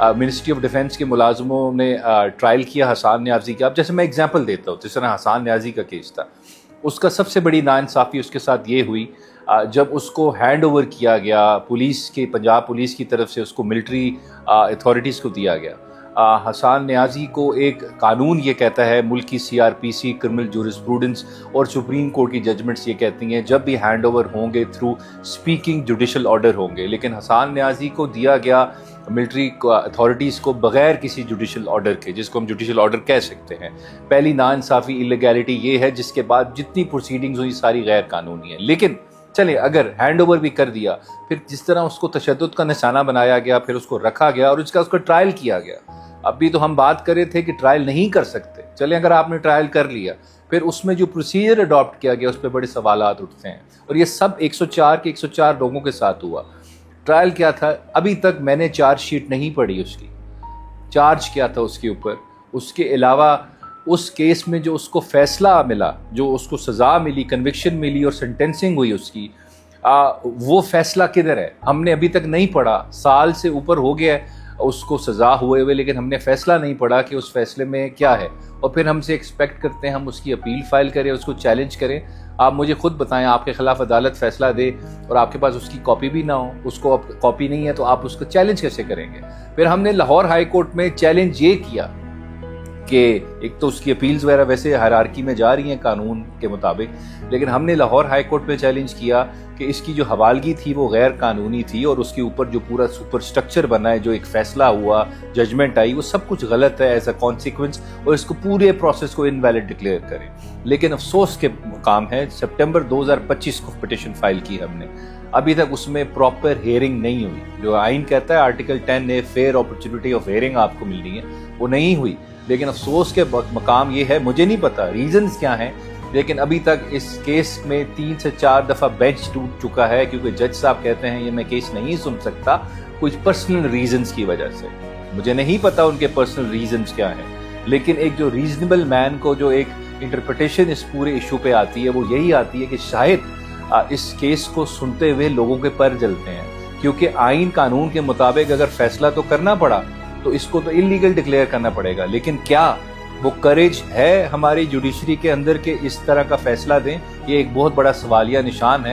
Ministry of defence के मुलाजमों ने trial किया हसान न्याजी का। अब जैसे मैं एग्जांपल देता हूँ, जिस तरह हसान न्याजी का केस था, उसका सबसे बड़ी नाइंसाफ़ी उसके साथ ये हुई जब उसको हैंड ओवर किया गया पुलिस के, पंजाब पुलिस की तरफ से उसको मिलिट्री अथॉरिटीज़ को दिया गया। हसान न्याजी को एक कानून ये कहता है, मुल्क की CRPC, क्रिमिनल जूरिस्प्रूडेंस और सुप्रीम कोर्ट की जजमेंट्स ये कहती हैं जब भी हैंड ओवर होंगे थ्रू स्पीकिंग जुडिशल ऑर्डर होंगे। लेकिन हसान न्याजी को दिया गया मिलिट्री अथॉरिटीज़ को बगैर किसी जुडिशल ऑर्डर के, जिसको हम जुडिशल ऑर्डर कह सकते हैं। पहली नाइंसाफ़ी इलीगैलिटी ये है, जिसके बाद जितनी प्रोसीडिंग्स हुई सारी गैर कानूनी है। लेकिन चले अगर हैंड ओवर भी कर दिया, फिर जिस तरह उसको तशद्दुद का निशाना बनाया गया, फिर उसको रखा गया और उसका ट्रायल किया गया। अभी तो हम बात कर रहे थे कि ट्रायल नहीं कर सकते, चले अगर आपने ट्रायल कर लिया, फिर उसमें जो प्रोसीजर अडॉप्ट किया गया उस पर बड़े सवालात उठते हैं। और ये सब 104 के 104 लोगों के साथ हुआ। ट्रायल क्या था, अभी तक मैंने चार्जशीट नहीं पढ़ी उसकी, चार्ज क्या था उसके ऊपर। उसके अलावा उस केस में जो उसको फैसला मिला, जो उसको सज़ा मिली, कन्विक्शन मिली और सेंटेंसिंग हुई उसकी, वो फैसला किधर है हमने अभी तक नहीं पढ़ा। साल से ऊपर हो गया है उसको सज़ा हुए, लेकिन हमने फ़ैसला नहीं पढ़ा कि उस फैसले में क्या है। और फिर हमसे एक्सपेक्ट करते हैं हम उसकी अपील फाइल करें, उसको चैलेंज करें। आप मुझे खुद बताएं, आपके ख़िलाफ़ अदालत फ़ैसला दे और आपके पास उसकी कॉपी भी ना हो, उसको कॉपी नहीं है तो आप उसको चैलेंज कैसे करेंगे। फिर हमने लाहौर हाई कोर्ट में चैलेंज ये किया कि एक तो उसकी अपील्स वगैरह वैसे हायरार्की में जा रही हैं कानून के मुताबिक, लेकिन हमने लाहौर हाई कोर्ट में चैलेंज किया कि इसकी जो हवालगी थी वो गैर कानूनी थी और उसके ऊपर जो पूरा सुपर स्ट्रक्चर बना है, जो एक फ़ैसला हुआ, जजमेंट आई, वो सब कुछ गलत है एज अ कॉन्सिक्वेंस, और इसको पूरे प्रोसेस को इनवैलिड डिक्लेयर करें। लेकिन अफसोस के काम है, सितंबर 2025 को पिटिशन फाइल की हमने, अभी तक उसमें प्रॉपर हियरिंग नहीं हुई। जो आइन कहता है article 10A fair opportunity of hearing आपको मिलनी है, वो नहीं हुई। लेकिन अफसोस के मकाम ये है, मुझे नहीं पता रीजंस क्या हैं, लेकिन अभी तक इस केस में 3 से 4 दफ़ा बेंच टूट चुका है, क्योंकि जज साहब कहते हैं ये मैं केस नहीं सुन सकता कुछ पर्सनल रीजंस की वजह से। मुझे नहीं पता उनके पर्सनल रीजंस क्या हैं, लेकिन एक जो रीजनेबल मैन को जो एक इंटरप्रिटेशन इस पूरे इशू पे आती है वो यही आती है कि शायद इस केस को सुनते हुए लोगों के पर जलते हैं, क्योंकि आइन कानून के मुताबिक अगर फैसला तो करना पड़ा तो इसको तो इलीगल डिक्लेयर करना पड़ेगा। लेकिन क्या वो करेज है हमारी जुडिशरी के अंदर कि इस तरह का फैसला दें? ये एक बहुत बड़ा सवालिया निशान है।